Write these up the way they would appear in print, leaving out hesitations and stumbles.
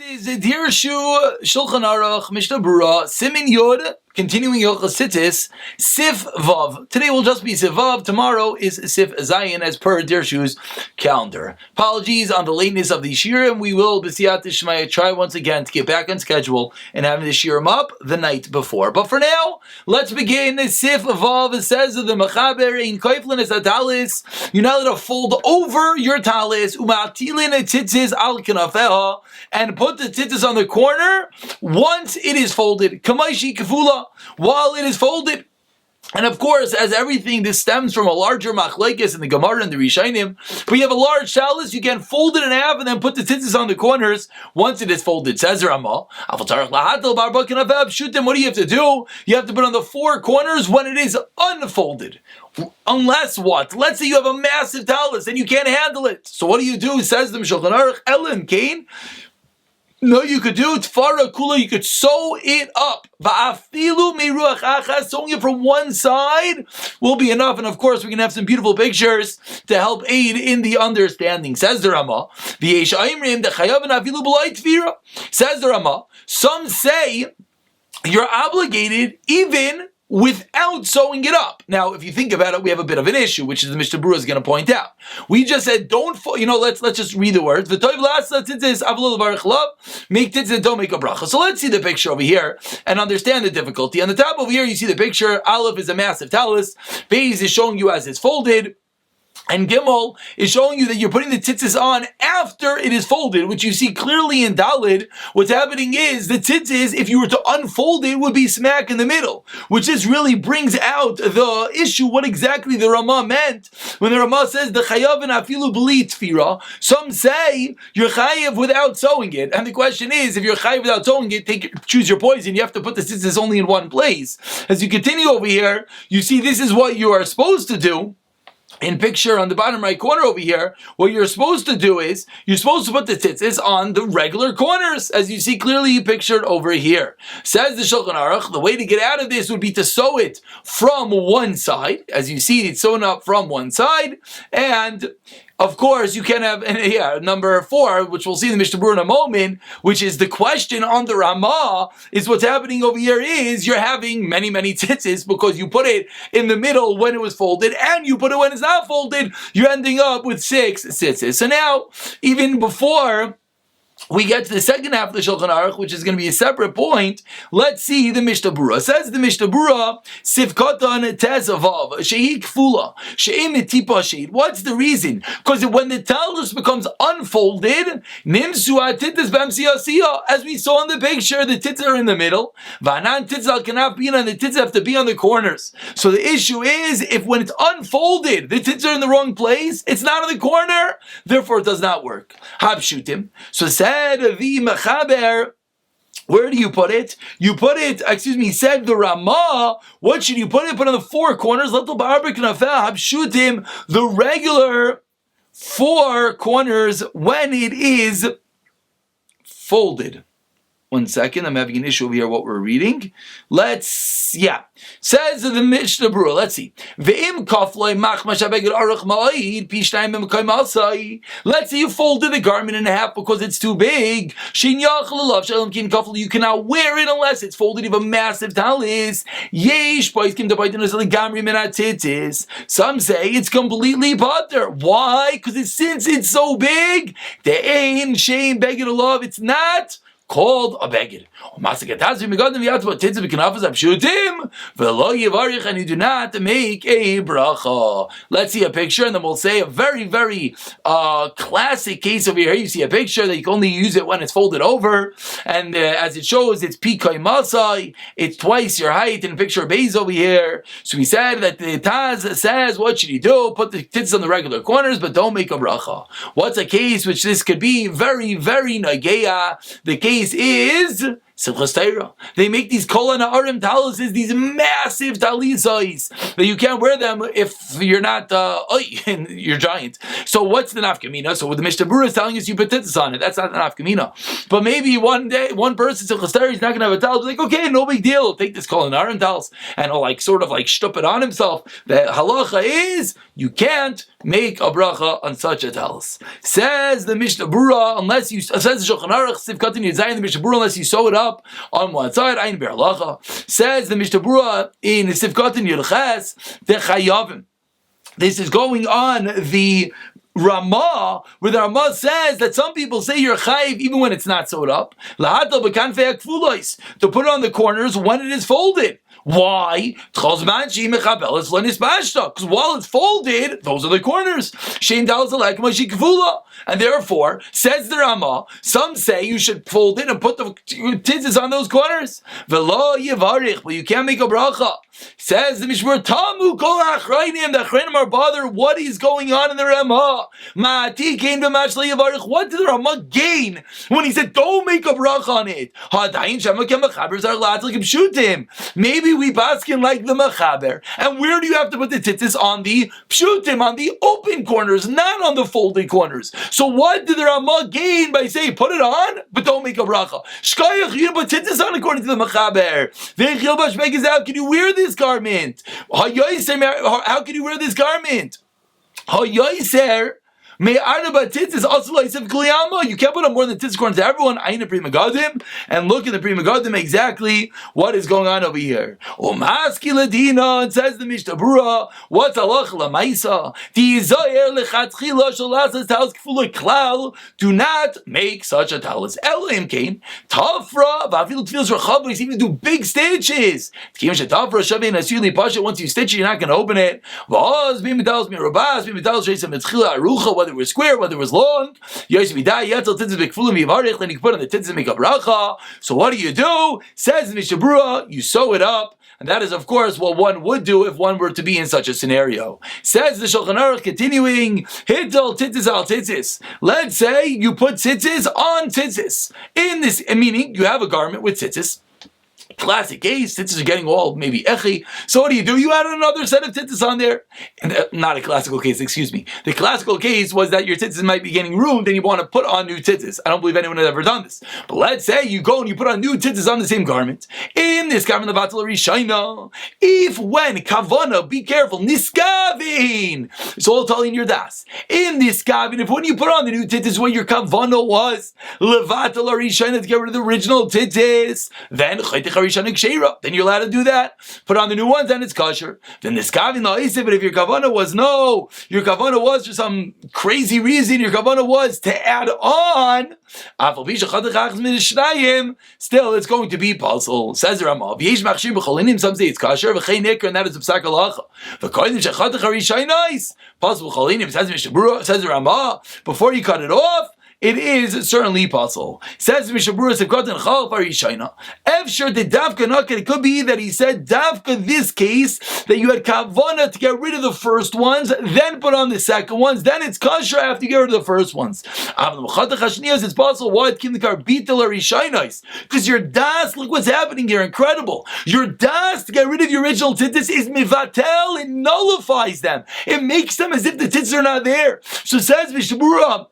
This is Dirshu Mishnah Berurah, Simin Yod, continuing Tzitzis, Sif Vav. Today will just be Sif Vav, tomorrow is Sif Zayin as per Dirshu's calendar. Apologies on the lateness of the Shirim. We will, B'siyat Shmaya, try once again to get back on schedule and having the Shirim up the night before. But for now, let's begin. Sif Vav. It says of the Mechaber, in Koiflin is a talis. You're not allowed to fold over your talis, Umatilin Tzitzis al Kanafeha, and put the tzitzis on the corner once it is folded. Kamaishi kafula, while it is folded. And of course, as everything, this stems from a larger machlekes in the Gemara and the Rishonim. But you have a large talis, you can fold it in half and then put the tzitzis on the corners once it is folded. Says Ramah, what do you have to do? You have to put on the four corners when it is unfolded. Unless what? Let's say you have a massive talis and you can't handle it. So what do? Says the Shulchan Aruch, Ellen Cain. No, you could do tfara kula. You could sew it up. Va'afilu meiruach achas. Sewing it from one side will be enough. And of course, we can have some beautiful pictures to help aid in the understanding. Says the Ramah. V'yesh aimrim dechayav afilu b'lai tfira. Says the Ramah. Some say you're obligated even without sewing it up. Now, if you think about it, we have a bit of an issue, which is the Mishnah Berurah is going to point out. We just said, let's just read the words. Make tzitzis, don't make a bracha. So let's see the picture over here and understand the difficulty. On the top over here, you see the picture. Aleph is a massive talis. Beis is showing you as it's folded. And Gimel is showing you that you're putting the tzitzis on after it is folded, which you see clearly in Dalid. What's happening is the tzitzis, if you were to unfold it, would be smack in the middle, which just really brings out the issue, what exactly the Ramah meant when the Ramah says the chayav and afilu b'li tfira. Some say you're chayav without sewing it, and the question is, if you're chayav without sewing it, choose your poison. You have to put the tzitzis only in one place. As you continue over here, you see this is what you are supposed to do. In picture on the bottom right corner over here, what you're supposed to do is, you're supposed to put the tzitzis on the regular corners, as you see clearly pictured over here. Says the Shulchan Aruch, the way to get out of this would be to sew it from one side. As you see, it's sewn up from one side, and of course, you can have, number 4, which we'll see in the Mishnah Berurah in a moment, which is the question on the Ramah, is what's happening over here is you're having many, many tzitzis because you put it in the middle when it was folded and you put it when it's not folded, you're ending up with 6 tzitzis. So now, even before we get to the second half of the Shulchan Aruch, which is going to be a separate point, let's see the Mishnah Berurah. Says the Mishnah Berurah, Sivkatan Tezavav, Shehi Kfula, Sheim Tipa Sheid. What's the reason? Because when the talus becomes unfolded, Nimsu Atitis Bamsiyasiya, as we saw in the picture, the tits are in the middle, Vanan Titzal cannot be on the tits have to be on the corners. So the issue is, if when it's unfolded, the tits are in the wrong place, it's not on the corner, therefore it does not work. Habshutim. So said the Mechaber, where do you put it? You put it, said the Ramah, what should you put it? Put on the 4 corners, the regular 4 corners when it is folded. One second, I'm having an issue over here what we're reading. Says the Mishnah Berurah, let's see. Let's say you folded the garment in half because it's too big. You cannot wear it unless it's folded. You have a massive talis. Some say it's completely potter. Why? Because since it's so big, it's not called a beged. And you do not make a bracha. Let's see a picture, and then we'll say a very, very classic case over here. You see a picture that you can only use it when it's folded over, and as it shows, it's pikai masai. It's twice your height. In picture Beis over here. So we said that the Taz says, what should you do? Put the tits on the regular corners, but don't make a bracha. What's a case which this could be very, very nageya? The case is Simchas Torah. They make these kol ha'arim talis, these massive talisais that you can't wear them if you're not you're giant. So what's the nafkamina? So what the Mishnah Berurah is telling us, you put tzitzis on it. That's not the nafkamina. But maybe one day, one person Simchas Torah is not going to have a talis. Like, okay, no big deal. He'll take this kol ha'arim talis and he'll sort of shtup it on himself. The halacha is you can't make a bracha on such a talis. Says the Mishnah Berurah, unless you says the Shulchan Aruch Sivkatan Yudzayin, the Mishnah Berurah, unless you sew it up on one side, Ayin Berlacha. Says the Mishnah Berurah in Sivkatan Yudches, the Chayavim. This is going on the Ramah, where the Ramah says that some people say you're chayiv even when it's not sewed up. Lahatal b'kanfei hakfulos, to put it on the corners when it is folded. Why? Because while it's folded, those are the corners. And therefore, says the Ramah, some say you should fold it and put the tzitzis on those corners. But you can't make a bracha. Says the Mishmur, Tamu kol ha'achrayim, the achrayim are bothered what is going on in the Ramah. Ma'ati came to match le'yavarich. What did the Ramah gain when he said don't make a bracha on it? Maybe we baskin like the mechaber. And where do you have to put the tzitzis? On the pshutim, on the open corners, not on the folded corners. So what did the Ramah gain by saying put it on, but don't make a bracha? Shkayach, you put tzitzis on according to the mechaber. How can you wear this garment? How can you wear this garment? You can't put on more than tzitzis according to everyone. And look in the Pri Megadim exactly what is going on over here. And says the Mishnah Berurah, what's halacha l'maisa? Do not make such a talis. Elohim came tafra v'afilu tefillos rachavos, even do big stitches. Once you stitch it, you're not going to open it. Whether it was square, whether it was long, then you can put on the tzitzis and make a bracha. So what do? Says the Mishnah Berurah, you sew it up, and that is of course what one would do if one were to be in such a scenario. Says the Shulchan Aruch, continuing, Hiddel tzitzis al tzitzis. Let's say you put tzitzis on tzitzis. In this, meaning you have a garment with tzitzis. Classic case, tzitzis are getting all maybe echi. So what do? You add another set of tzitzis on there. And not a classical case, excuse me. The classical case was that your tzitzis might be getting ruined and you want to put on new tzitzis. I don't believe anyone has ever done this. But let's say you go and you put on new tzitzis on the same garment. In this garment of Batal Rishayna, if when kavana, be careful, niskavin. It's all telling your das. In this kavin, if when you put on the new tzitzis, what your kavana was, levatal Rishayna, to get rid of the original tzitzis, then you're allowed to do that. Put on the new ones, then it's kosher. Then this kavin la'iseh, but if your kavana was your kavana was for some crazy reason, your kavana was to add on, still it's going to be puzzle. Says the Ramah, some say it's kosher, and that is a psak halacha. Says the Ramah, before you cut it off, it is certainly possible. Says Mishnah Berurah, Efshar the Davka Nakat. It could be that he said Davka this case that you had kavana to get rid of the first ones, then put on the second ones, then it's kosher after you get rid of the first ones. It's possible. Why? Because your das, look what's happening here, incredible. Your das to get rid of the original tzitzis is mivatel. It nullifies them. It makes them as if the tzitzis are not there. So says Mishnah Berurah,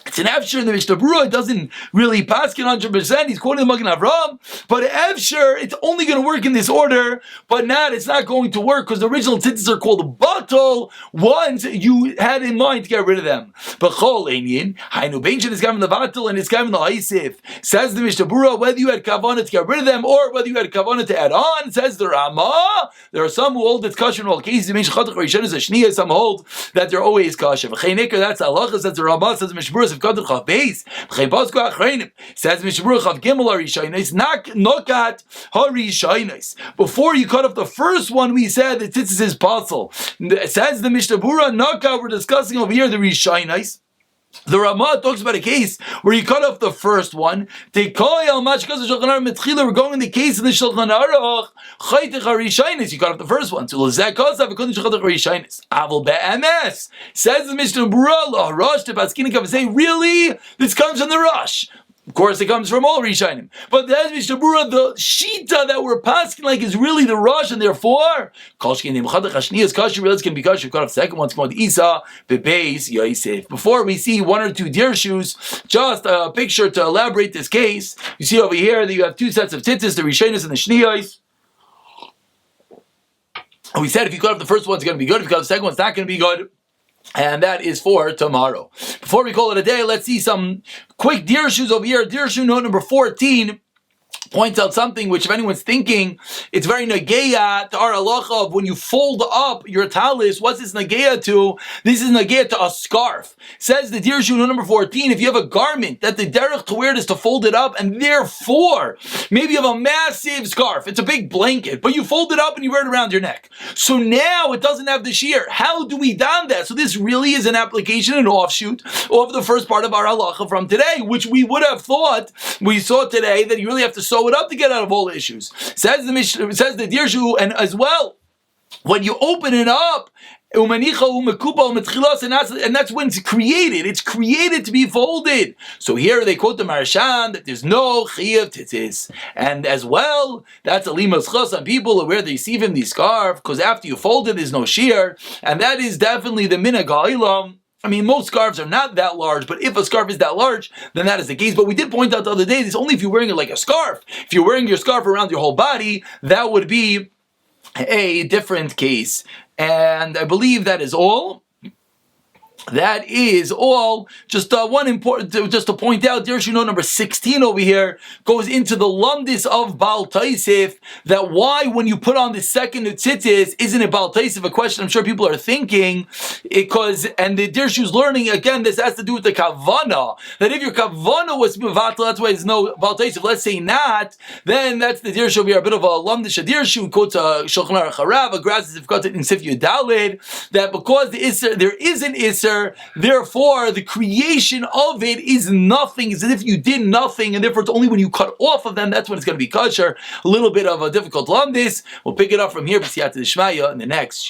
it's an Efshar in the Mishnah Berurah. It doesn't really paskin 100%. He's quoting the Magen Avraham. But Efshar, it's only going to work in this order, but it's not going to work because the original tzitzis are called batal once you had in mind to get rid of them. But Chol Einyin, Hainu Beinshin is given the batal and it's given the Haisif. Says the Mishnah Berurah, whether you had kavanah to get rid of them or whether you had kavanah to add on, says the Ramah, there are some who hold it's kosher in all cases. Some hold that they're always kosher. That's halacha, says the Ramah, says the Mishnah Berurah. Says Mishnah Berurah Chav Gimel Harishaynos, Nokat Harishaynos. Before you cut off the first one, we said that tzitzis is possible. Says the Mishnah Berurah, Nokat, we're discussing over here the Rishaynos. The Ramah talks about a case where you cut off the first one. We're going in the case of the Shulchan Aruch. You cut off the first one. Says the Mishnah Berurah, say, really? This comes from the Rush. Of course, it comes from all Rishonim. But the Mishnah Berurah, the Shita that we're passing like is really the Rosh, and therefore, Kolshkin Nimchadach Hashnias Kasher, realize can be Kasher. Cut off second one's called Isa, Bebeis, Yosef. Before we see one or two Dirshus, just a picture to elaborate this case. You see over here that you have two sets of Tzitzis, the Rishonis and the Shniyos. We said if you cut off the first one, it's going to be good. If you cut off the second one, it's not going to be good. And that is for tomorrow. Before we call it a day, let's see some quick Dirshus over here. Dirshu note number 14 points out something which, if anyone's thinking, it's very nageya to our halacha of when you fold up your talis. What's this nageya to? This is nageya to a scarf. Says the Dirshu note number 14, if you have a garment that the derech to wear it is to fold it up, and therefore, maybe you have a massive scarf, it's a big blanket, but you fold it up and you wear it around your neck. So now it doesn't have the shear. How do we don that? So this really is an application, an offshoot of the first part of our halacha from today, which we would have thought, we saw today, that you really have to sew it up to get out of all issues. Says the Dirshu, and as well, when you open it up, and that's when it's created. It's created to be folded. So here they quote the Maharshan that there's no Chiyav Tzitzis. And as well, that's a limas chos on people who wear the Yisivim, the scarf, because after you fold it, there's no shear. And that is definitely the minhag ha'ilam. I mean, most scarves are not that large, but if a scarf is that large, then that is the case. But we did point out the other day, it's only if you're wearing it like a scarf. If you're wearing your scarf around your whole body, that would be a different case. And I believe that is all. That is all. Just one important, just to point out, Dirshu note number 16 over here goes into the lumdis of Baal Taisif, that why when you put on the second tzitzis, isn't it Baal Taisif? A question I'm sure people are thinking, because, and the Dirshu's learning, again, this has to do with the kavana, that if your kavana was mevatel, that's why there's no Baal Taisif. Let's say not, then that's the Dirshu over here, a bit of a lumdish Dirshu, quotes Shulchan Aruch Harav, a grass if got it in Sif Yudalid, that because the Isser, there is an Isser, therefore the creation of it is nothing. It's as if you did nothing, and therefore it's only when you cut off of them, that's when it's going to be kosher. A little bit of a difficult lumdis. We'll pick it up from here, b'siyata d'shmaya, in the next